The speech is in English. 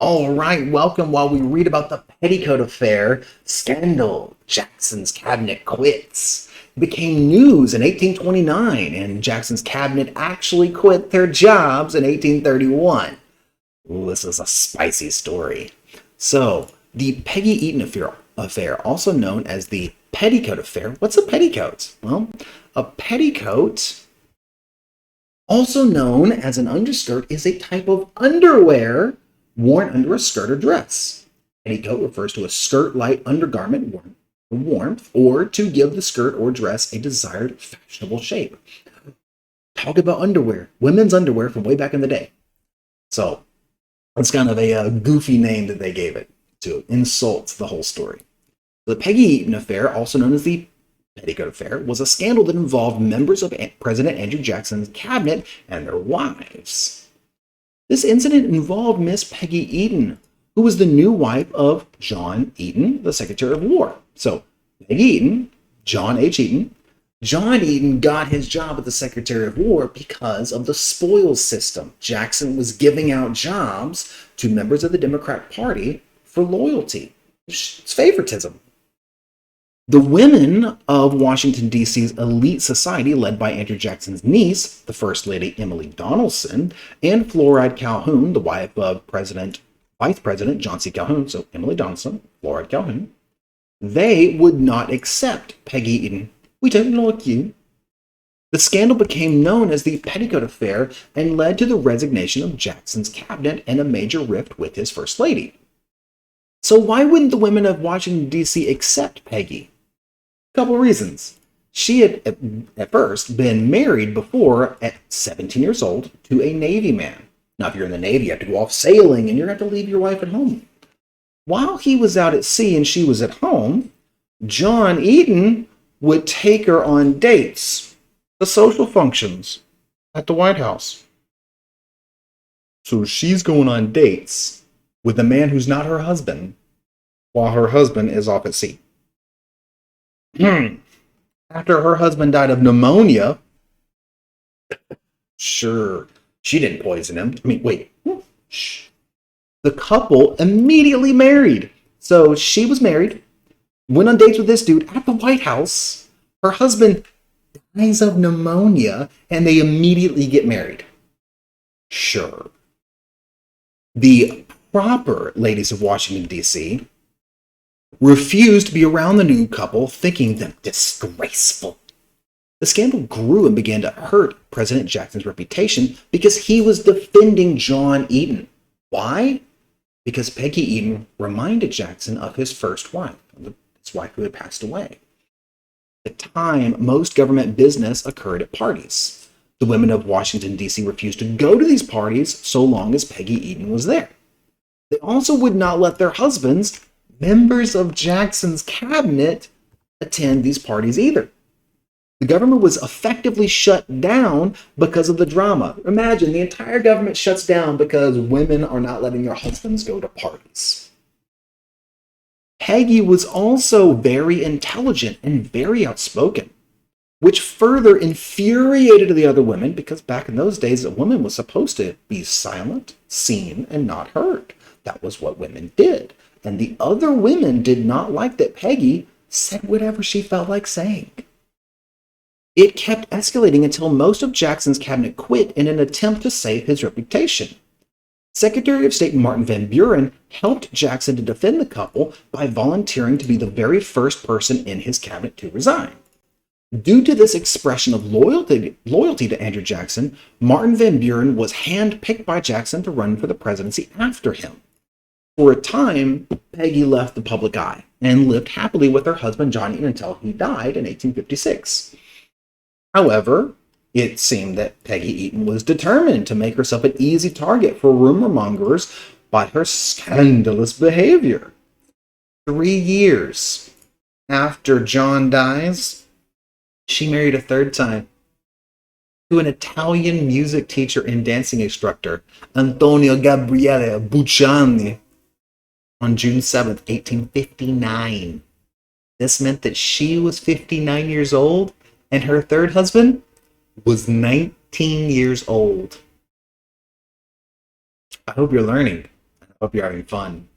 All right, welcome while we read about the Petticoat Affair. Scandal. Jackson's cabinet quits. It became news in 1829, and Jackson's cabinet actually quit their jobs in 1831. Ooh, this is a spicy story. So, the Peggy Eaton affair, also known as the Petticoat Affair. What's a petticoat? Well, a petticoat, also known as an underskirt, is a type of underwear worn under a skirt or dress. Petticoat refers to a skirt-like undergarment worn for warmth or to give the skirt or dress a desired fashionable shape. Talk about underwear, women's underwear from way back in the day. So that's kind of a goofy name that they gave it to insult the whole story. The Peggy Eaton Affair, also known as the Petticoat Affair, was a scandal that involved members of President Andrew Jackson's cabinet and their wives. This incident involved Miss Peggy Eaton, who was the new wife of John Eaton, the Secretary of War. So, Peggy Eaton, John H. Eaton. John Eaton got his job at the Secretary of War because of the spoils system. Jackson was giving out jobs to members of the Democrat Party for loyalty. It's favoritism. The women of Washington, D.C.'s elite society, led by Andrew Jackson's niece, the First Lady Emily Donaldson, and Floride Calhoun, the wife of Vice President John C. Calhoun, so Emily Donaldson, Floride Calhoun, they would not accept Peggy Eaton. We don't like you. The scandal became known as the Petticoat Affair and led to the resignation of Jackson's cabinet and a major rift with his First Lady. So why wouldn't the women of Washington, D.C. accept Peggy? Couple reasons. She had at first been married before at 17 years old to a Navy man. Now, if you're in the Navy, you have to go off sailing and you're going to have to leave your wife at home. While he was out at sea and she was at home, John Eaton would take her on dates, the social functions at the White House. So she's going on dates with a man who's not her husband while her husband is off at sea. After her husband died of pneumonia, sure, she didn't poison him. The couple immediately married. So she was married, went on dates with this dude at the White House. Her husband dies of pneumonia, and they immediately get married. Sure. The proper ladies of Washington, D.C., refused to be around the new couple, thinking them disgraceful. The scandal grew and began to hurt President Jackson's reputation because he was defending John Eaton. Why? Because Peggy Eaton reminded Jackson of his first wife, his wife who had passed away. At the time, most government business occurred at parties. The women of Washington, D.C. refused to go to these parties so long as Peggy Eaton was there. They also would not let their husbands, members of Jackson's cabinet, attend these parties either. The government was effectively shut down because of the drama. Imagine, the entire government shuts down because women are not letting their husbands go to parties. Peggy was also very intelligent and very outspoken, which further infuriated the other women because back in those days, a woman was supposed to be silent, seen, and not heard. That was what women did. And the other women did not like that Peggy said whatever she felt like saying. It kept escalating until most of Jackson's cabinet quit in an attempt to save his reputation. Secretary of State Martin Van Buren helped Jackson to defend the couple by volunteering to be the very first person in his cabinet to resign. Due to this expression of loyalty to Andrew Jackson, Martin Van Buren was handpicked by Jackson to run for the presidency after him. For a time, Peggy left the public eye and lived happily with her husband John Eaton until he died in 1856. However, it seemed that Peggy Eaton was determined to make herself an easy target for rumor mongers by her scandalous behavior. 3 years after John dies, she married a third time to an Italian music teacher and dancing instructor, Antonio Gabriele Bucciani, on June 7th, 1859. This meant that she was 59 years old and her third husband was 19 years old. I hope you're learning. Hope you're having fun.